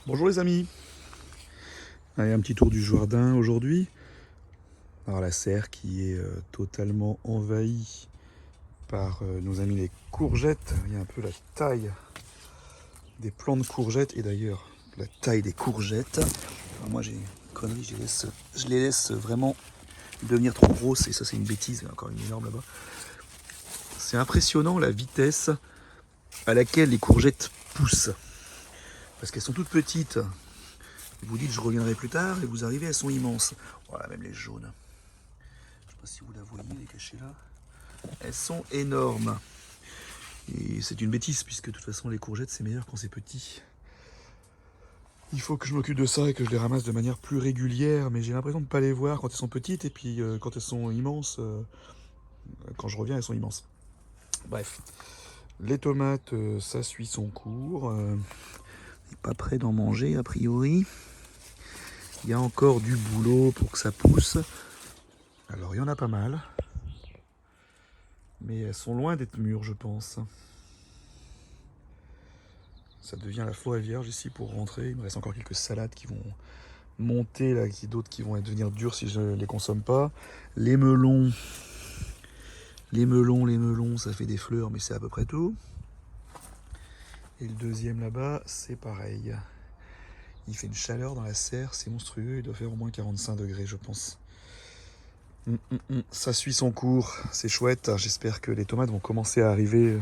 Bonjour les amis. Allez, un petit tour du jardin aujourd'hui. Alors la serre qui est totalement envahie par nos amis les courgettes. Il y a un peu la taille des plants de courgettes et d'ailleurs la taille des courgettes. Alors moi j'ai une connerie, je les laisse vraiment devenir trop grosses et ça c'est une bêtise, il y en a encore une énorme là-bas. C'est impressionnant la vitesse à laquelle les courgettes poussent. Parce qu'elles sont toutes petites. Vous dites je reviendrai plus tard et vous arrivez, elles sont immenses. Voilà, même les jaunes. Je ne sais pas si vous la voyez, elle est cachée là. Elles sont énormes. Et c'est une bêtise puisque de toute façon les courgettes c'est meilleur quand c'est petit. Il faut que je m'occupe de ça et que je les ramasse de manière plus régulière, mais j'ai l'impression de ne pas les voir quand elles sont petites et puis quand elles sont immenses, quand je reviens elles sont immenses. Bref, les tomates ça suit son cours. Pas prêt d'en manger a priori. Il y a encore du boulot pour que ça pousse. Alors il y en a pas mal. Mais elles sont loin d'être mûres je pense. Ça devient la forêt vierge ici pour rentrer. Il me reste encore quelques salades qui vont monter, là, d'autres qui vont devenir dures si je ne les consomme pas. Les melons, ça fait des fleurs, mais c'est à peu près tout. Et le deuxième là-bas, c'est pareil. Il fait une chaleur dans la serre, c'est monstrueux, il doit faire au moins 45 degrés, je pense. Ça suit son cours, c'est chouette. J'espère que les tomates vont commencer à arriver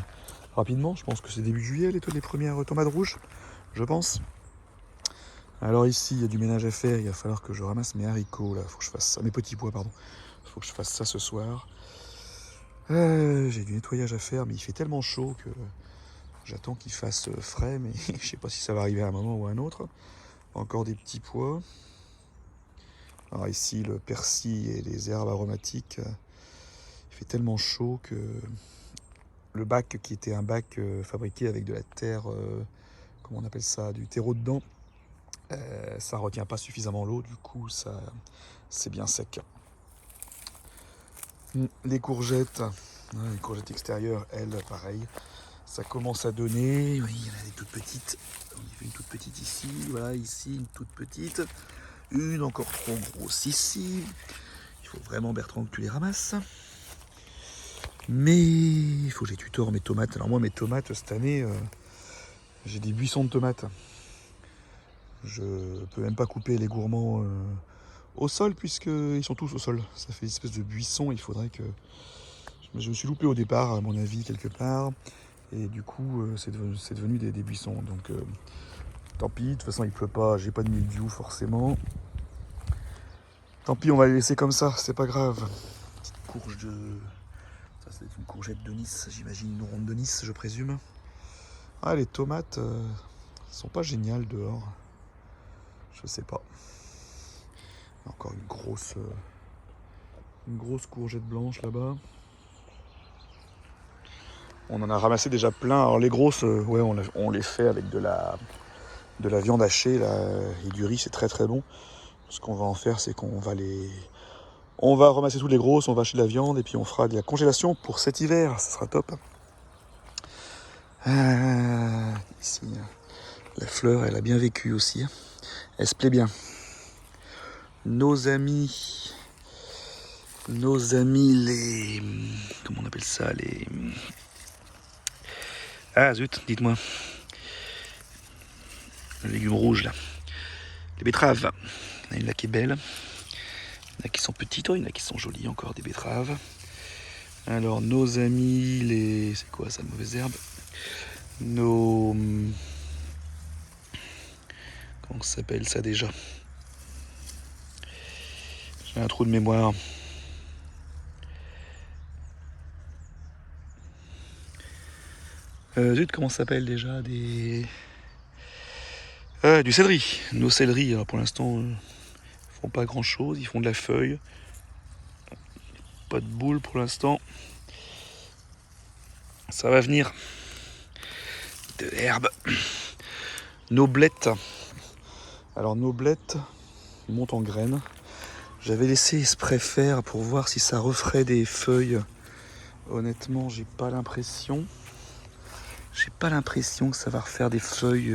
rapidement. Je pense que c'est début juillet les premières tomates rouges, je pense. Alors ici, il y a du ménage à faire, il va falloir que je ramasse mes haricots, là, faut que je fasse ça, mes petits pois, pardon. Faut que je fasse ça ce soir. J'ai du nettoyage à faire, mais il fait tellement chaud que j'attends qu'il fasse frais, mais je sais pas si ça va arriver à un moment ou à un autre. Encore des petits pois. Alors ici, le persil et les herbes aromatiques, il fait tellement chaud que le bac, qui était un bac fabriqué avec de la terre, comment on appelle ça, du terreau dedans, ça retient pas suffisamment l'eau, du coup ça c'est bien sec. Les courgettes extérieures, elles, pareil, ça commence à donner. Oui, il y en a des toutes petites. On y fait une toute petite ici, voilà, ici une toute petite. Une encore trop grosse ici. Il faut vraiment, Bertrand, que tu les ramasses. Mais il faut que j'ai tutor mes tomates. Alors moi, mes tomates, cette année, j'ai des buissons de tomates. Je peux même pas couper les gourmands au sol puisqu'ils sont tous au sol. Ça fait une espèce de buisson. Il faudrait que... Je me suis loupé au départ, à mon avis, quelque part. Et du coup, c'est devenu des buissons. Donc, tant pis. De toute façon, il pleut pas. J'ai pas de mildiou, forcément. Tant pis, on va les laisser comme ça. C'est pas grave. Petite courge de... Ça, c'est une courgette de Nice. J'imagine une ronde de Nice, je présume. Ah, les tomates sont pas géniales dehors. Je sais pas. Encore une grosse courgette blanche là-bas. On en a ramassé déjà plein. Alors les grosses, ouais, on les fait avec de la viande hachée là, et du riz, c'est très très bon. Ce qu'on va en faire, c'est on va ramasser toutes les grosses, on va acheter de la viande et puis on fera de la congélation pour cet hiver. Ça sera top. Ici, la fleur, elle a bien vécu aussi. Elle se plaît bien. Nos amis les... Comment on appelle ça, les... Ah zut, dites-moi. Le légume rouge là. Les betteraves. Il y en a une là qui est belle. Il y en a qui sont petites, il y en a qui sont jolies encore, des betteraves. Alors nos amis les... C'est quoi ça, mauvaise herbe? Nos... Comment ça s'appelle ça déjà? J'ai un trou de mémoire. Zut, comment ça s'appelle déjà? Du céleri. Nos céleris, alors pour l'instant, ils font pas grand chose. Ils font de la feuille. Pas de boule pour l'instant. Ça va venir. De l'herbe. Nos blettes. Alors nos blettes montent en graines. J'avais laissé spray faire pour voir si ça referait des feuilles. Honnêtement, j'ai pas l'impression. J'ai pas l'impression que ça va refaire des feuilles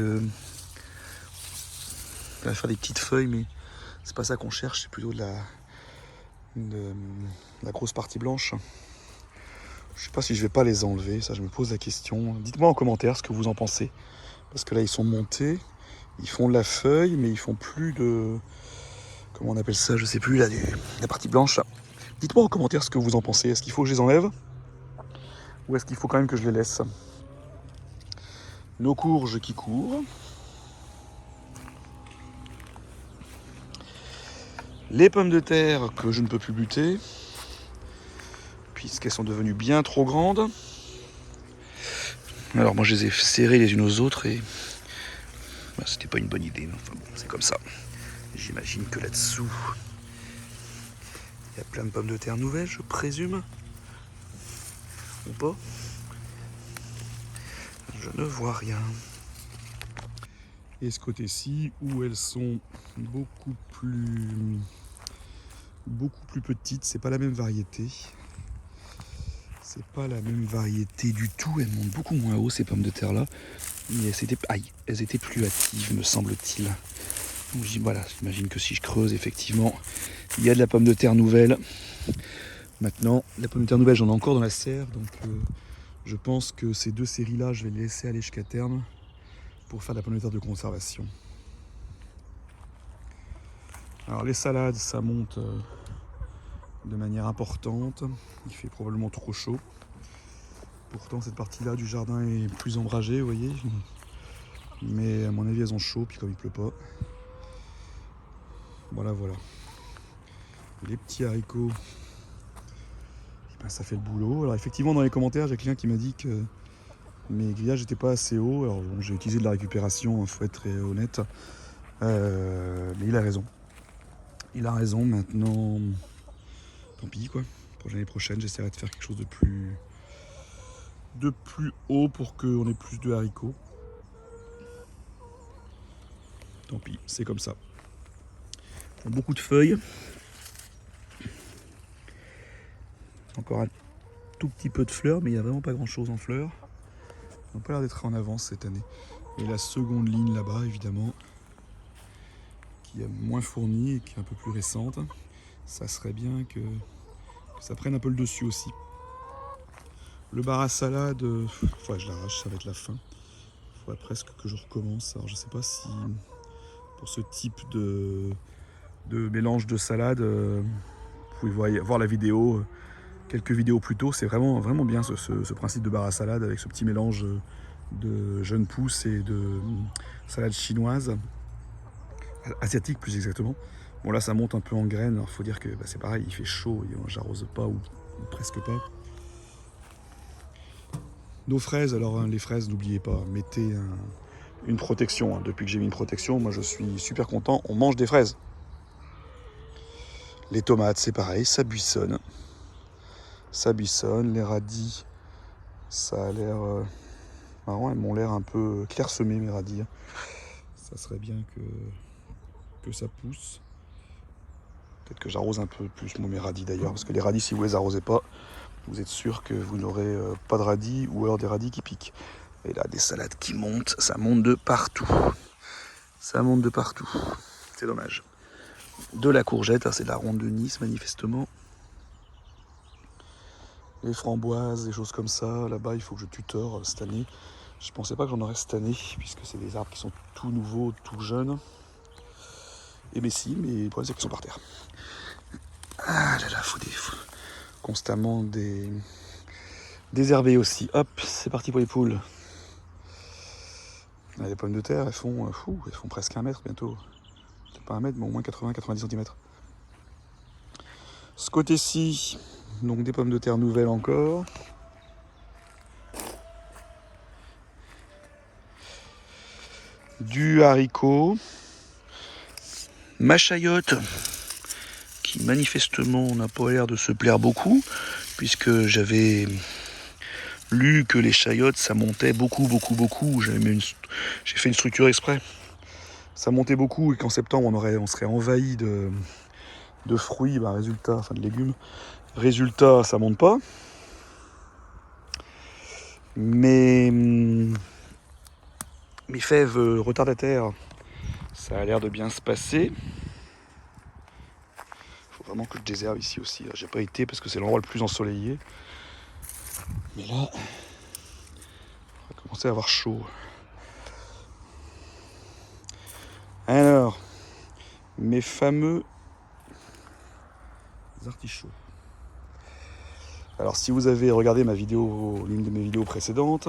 va faire des petites feuilles, mais c'est pas ça qu'on cherche, c'est plutôt de la grosse partie blanche. Je sais pas si je vais pas les enlever, ça je me pose la question. Dites-moi en commentaire ce que vous en pensez. Parce que là ils sont montés, ils font de la feuille, mais ils font plus de... Comment on appelle ça, je sais plus, là, la partie blanche. Dites-moi en commentaire ce que vous en pensez. Est-ce qu'il faut que je les enlève? Ou est-ce qu'il faut quand même que je les laisse? Nos courges qui courent. Les pommes de terre que je ne peux plus buter, puisqu'elles sont devenues bien trop grandes. Alors moi je les ai serrées les unes aux autres et c'était pas une bonne idée, mais enfin bon, c'est comme ça. J'imagine que là-dessous, il y a plein de pommes de terre nouvelles, je présume. Ou pas? Je ne vois rien. Et ce côté-ci, où elles sont beaucoup plus petites, c'est pas la même variété. C'est pas la même variété du tout, elles montent beaucoup moins haut ces pommes de terre là. Mais elles étaient plus hâtives, me semble-t-il. Donc voilà, j'imagine que si je creuse, effectivement, il y a de la pomme de terre nouvelle. Maintenant, la pomme de terre nouvelle, j'en ai encore dans la serre, donc je pense que ces deux séries-là, je vais les laisser aller jusqu'à terme pour faire de la pomme de terre de conservation. Alors les salades, ça monte de manière importante. Il fait probablement trop chaud. Pourtant, cette partie-là du jardin est plus ombragée, vous voyez. Mais à mon avis, elles ont chaud, puis comme il pleut pas. Voilà. Les petits haricots, ben, ça fait le boulot. Alors effectivement, dans les commentaires, j'ai quelqu'un qui m'a dit que mes grillages n'étaient pas assez hauts. Alors bon, j'ai utilisé de la récupération, il faut être très honnête. Mais il a raison. Il a raison, maintenant, tant pis quoi. Pour l'année prochaine, j'essaierai de faire quelque chose de plus haut pour qu'on ait plus de haricots. Tant pis, c'est comme ça. Beaucoup de feuilles. Encore un tout petit peu de fleurs, mais il n'y a vraiment pas grand chose en fleurs. On n'a pas l'air d'être en avance cette année. Et la seconde ligne là-bas, évidemment, qui est moins fournie et qui est un peu plus récente. Ça serait bien que ça prenne un peu le dessus aussi. Le bar à salade, je l'arrache, ça va être la fin. Il faudrait presque que je recommence. Alors je sais pas si pour ce type de mélange de salade, vous pouvez voir la vidéo, quelques vidéos plus tôt. C'est vraiment bien ce principe de bar à salade avec ce petit mélange de jeunes pousses et de salade chinoise, asiatique plus exactement. Bon là ça monte un peu en graines, alors faut dire que c'est pareil, il fait chaud, j'arrose pas ou presque pas. Nos fraises, alors les fraises, n'oubliez pas, mettez une protection. Depuis que j'ai mis une protection, moi je suis super content, on mange des fraises. Les tomates, c'est pareil, ça buissonne. Les radis, ça a l'air marrant, elles m'ont l'air un peu clairsemées mes radis. Ça serait bien que ça pousse. Peut-être que j'arrose un peu plus mes radis d'ailleurs, parce que les radis, si vous les arrosez pas, vous êtes sûr que vous n'aurez pas de radis ou alors des radis qui piquent. Et là, des salades qui montent, ça monte de partout. Ça monte de partout. C'est dommage. De la courgette, c'est de la ronde de Nice manifestement. Les framboises, des choses comme ça. Là-bas, il faut que je tutore cette année. Je pensais pas que j'en aurais cette année, puisque c'est des arbres qui sont tout nouveaux, tout jeunes. Et mais si, mais le problème c'est qu'ils sont par terre. Ah là là, faut constamment désherber aussi. Hop, c'est parti pour les poules. Là, les pommes de terre, elles font presque 1 mètre bientôt. C'est pas 1 mètre, mais au moins 80-90 cm. Ce côté-ci, donc des pommes de terre nouvelles encore. Du haricot. Ma chayotte, qui manifestement n'a pas l'air de se plaire beaucoup, puisque j'avais lu que les chayottes ça montait beaucoup. J'ai fait une structure exprès. Ça montait beaucoup et qu'en septembre on serait envahi de fruits, de légumes. Résultat, ça monte pas. Mais mes fèves retardataires Ça a l'air de bien se passer. Faut vraiment que je désherbe ici aussi. J'ai pas été parce que c'est l'endroit le plus ensoleillé. Mais là, on va commencer à avoir chaud. Alors, mes fameux artichauts. Alors si vous avez regardé l'une de mes vidéos précédentes,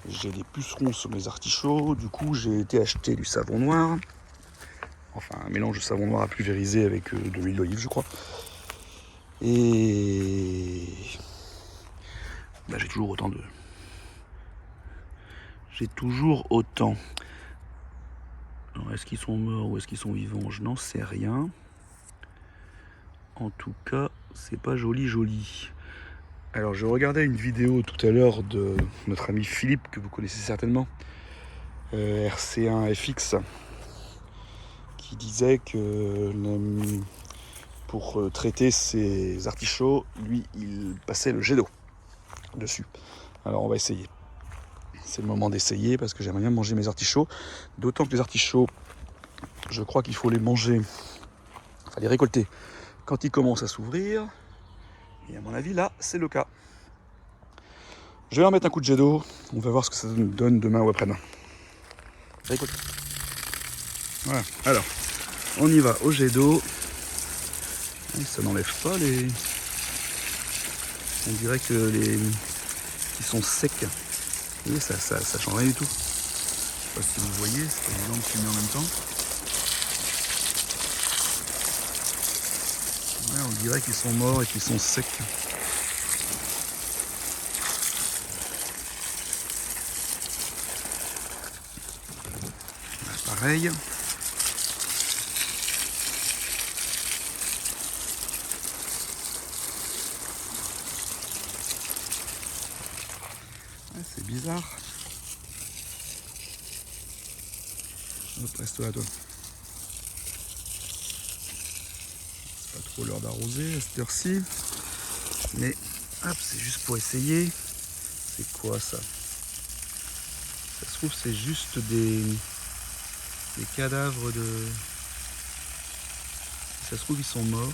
j'ai des pucerons sur mes artichauts. Du coup, j'ai été acheter du savon noir. Enfin, un mélange de savon noir à pulvériser avec de l'huile d'olive, je crois. Et bah, j'ai toujours autant. Alors, est-ce qu'ils sont morts ou est-ce qu'ils sont vivants? Je n'en sais rien. En tout cas, c'est pas joli. Alors, je regardais une vidéo tout à l'heure de notre ami Philippe, que vous connaissez certainement, RC1FX, qui disait que pour traiter ses artichauts, lui, il passait le jet d'eau dessus. Alors, on va essayer. C'est le moment d'essayer parce que j'aimerais bien manger mes artichauts. D'autant que les artichauts, je crois qu'il faut les manger, enfin les récolter quand ils commencent à s'ouvrir. Et à mon avis, là, c'est le cas. Je vais leur mettre un coup de jet d'eau. On va voir ce que ça donne demain ou après-demain. Récolte. Voilà. Alors, on y va au jet d'eau. Ça n'enlève pas les... On dirait que les... qui sont secs. Vous voyez, ça change rien du tout. Je sais pas si vous voyez, c'est pas évident de filmer en même temps. Ouais, on dirait qu'ils sont morts et qu'ils sont secs. Là, pareil. Ouais, c'est bizarre. Hop, reste là, toi. C'est pas trop l'heure d'arroser à cette heure-ci. Mais, hop, c'est juste pour essayer. C'est quoi ça? Ça se trouve, c'est juste des cadavres de... Ça se trouve, ils sont morts.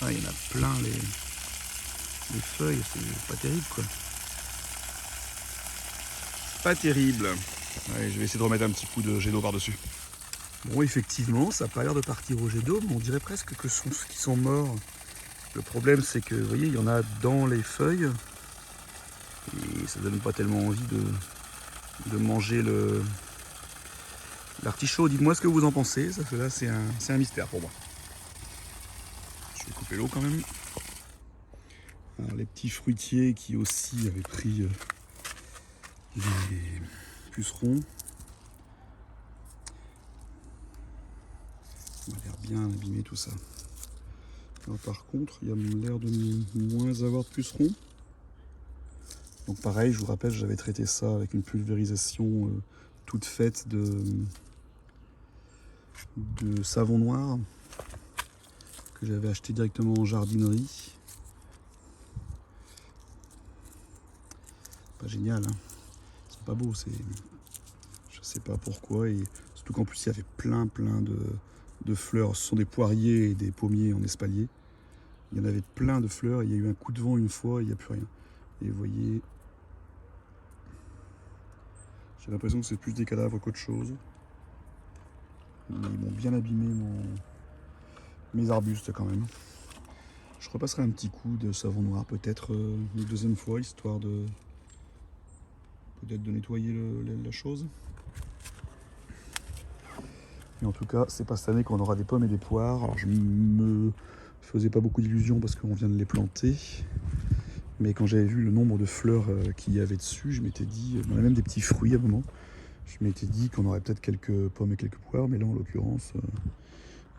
Ah, il y en a plein, les feuilles, c'est pas terrible, quoi. Pas terrible. Allez, je vais essayer de remettre un petit coup de jet d'eau par-dessus. Bon, effectivement, ça n'a pas l'air de partir au jet d'eau, mais on dirait presque que ce sont ceux qui sont morts. Le problème, c'est que, vous voyez, il y en a dans les feuilles. Et ça donne pas tellement envie de manger l'artichaut. Dites-moi ce que vous en pensez. Ça, là, c'est un mystère pour moi. Je vais couper l'eau quand même. Alors, les petits fruitiers qui aussi avaient pris des pucerons. On a l'air bien abîmé tout ça. Alors, par contre, il y a l'air de moins avoir de pucerons. Donc pareil, je vous rappelle, j'avais traité ça avec une pulvérisation toute faite de savon noir que j'avais acheté directement en jardinerie. Pas génial, hein. C'est pas beau, c'est... Je sais pas pourquoi, et surtout qu'en plus il y avait plein de fleurs. Ce sont des poiriers et des pommiers en espalier. Il y en avait plein de fleurs, il y a eu un coup de vent une fois et il n'y a plus rien. Et vous voyez, j'ai l'impression que c'est plus des cadavres qu'autre chose. Ils m'ont bien abîmé mes arbustes quand même. Je repasserai un petit coup de savon noir peut-être une deuxième fois, histoire de peut-être de nettoyer la chose. Mais en tout cas, c'est pas cette année qu'on aura des pommes et des poires. Alors je me faisais pas beaucoup d'illusions parce qu'on vient de les planter. Mais quand j'avais vu le nombre de fleurs qu'il y avait dessus, je m'étais dit, on a même des petits fruits à un moment, je m'étais dit qu'on aurait peut-être quelques pommes et quelques poires, mais là en l'occurrence,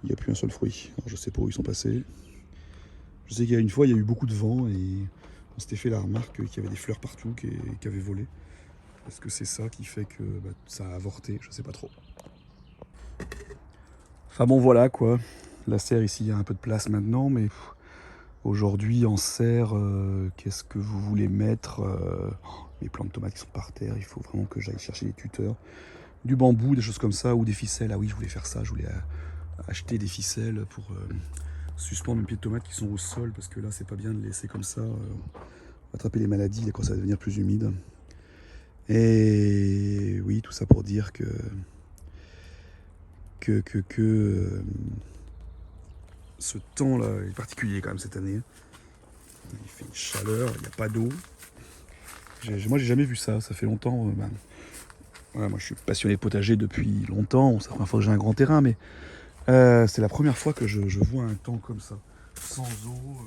il n'y a plus un seul fruit. Alors je sais pas où ils sont passés. Je sais qu'il y a une fois, il y a eu beaucoup de vent et on s'était fait la remarque qu'il y avait des fleurs partout qui avaient volé. Est-ce que c'est ça qui fait que ça a avorté? Je sais pas trop. Enfin bon, voilà quoi. La serre ici, il y a un peu de place maintenant, mais aujourd'hui en serre, qu'est-ce que vous voulez mettre? Les plants de tomates qui sont par terre, il faut vraiment que j'aille chercher des tuteurs. du bambou, des choses comme ça, ou des ficelles. Ah oui, je voulais faire ça, je voulais acheter des ficelles pour suspendre mes pieds de tomates qui sont au sol, parce que là c'est pas bien de laisser comme ça, attraper les maladies quand ça va devenir plus humide. Et oui, tout ça pour dire que ce temps-là est particulier quand même cette année. Il fait une chaleur, il n'y a pas d'eau. Moi j'ai jamais vu ça, ça fait longtemps. Voilà, moi je suis passionné de potager depuis longtemps, c'est la première fois que j'ai un grand terrain, mais c'est la première fois que je vois un temps comme ça, sans eau,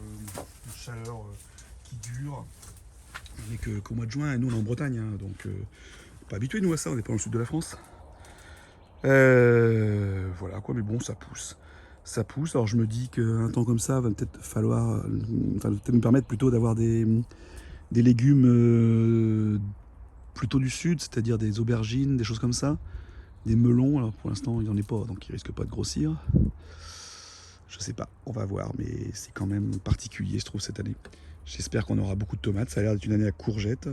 une chaleur qui dure. On n'est qu'au mois de juin, et nous on est en Bretagne, hein, donc pas habitués nous à ça, on n'est pas dans le sud de la France. Voilà quoi, mais bon, ça pousse. Ça pousse, alors je me dis qu'un temps comme ça va peut-être falloir, peut-être me permettre plutôt d'avoir des légumes plutôt du sud, c'est-à-dire des aubergines, des choses comme ça, des melons. Alors pour l'instant, il n'y en est pas, donc ils risquent pas de grossir. Je sais pas, on va voir, mais c'est quand même particulier, je trouve, cette année. J'espère qu'on aura beaucoup de tomates. Ça a l'air d'être une année à courgettes.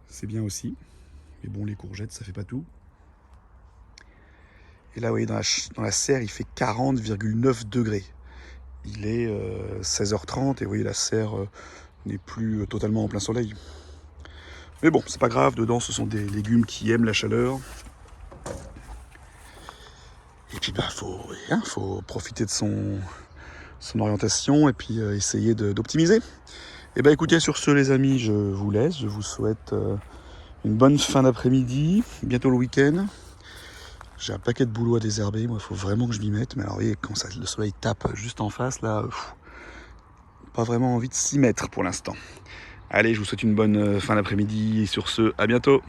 C'est bien aussi. Mais bon, les courgettes, ça fait pas tout. Et là, vous voyez, dans la serre, il fait 40,9 degrés. Il est 16h30 et vous voyez, la serre n'est plus totalement en plein soleil. Mais bon, c'est pas grave. Dedans, ce sont des légumes qui aiment la chaleur. Et puis, faut profiter de son orientation et puis essayer d'optimiser. Et bah écoutez, sur ce les amis, je vous laisse. Je vous souhaite une bonne fin d'après-midi, bientôt le week-end. J'ai un paquet de boulot à désherber, moi il faut vraiment que je m'y mette. Mais alors vous voyez, quand le soleil tape juste en face, là, pas vraiment envie de s'y mettre pour l'instant. Allez, je vous souhaite une bonne fin d'après-midi et sur ce, à bientôt.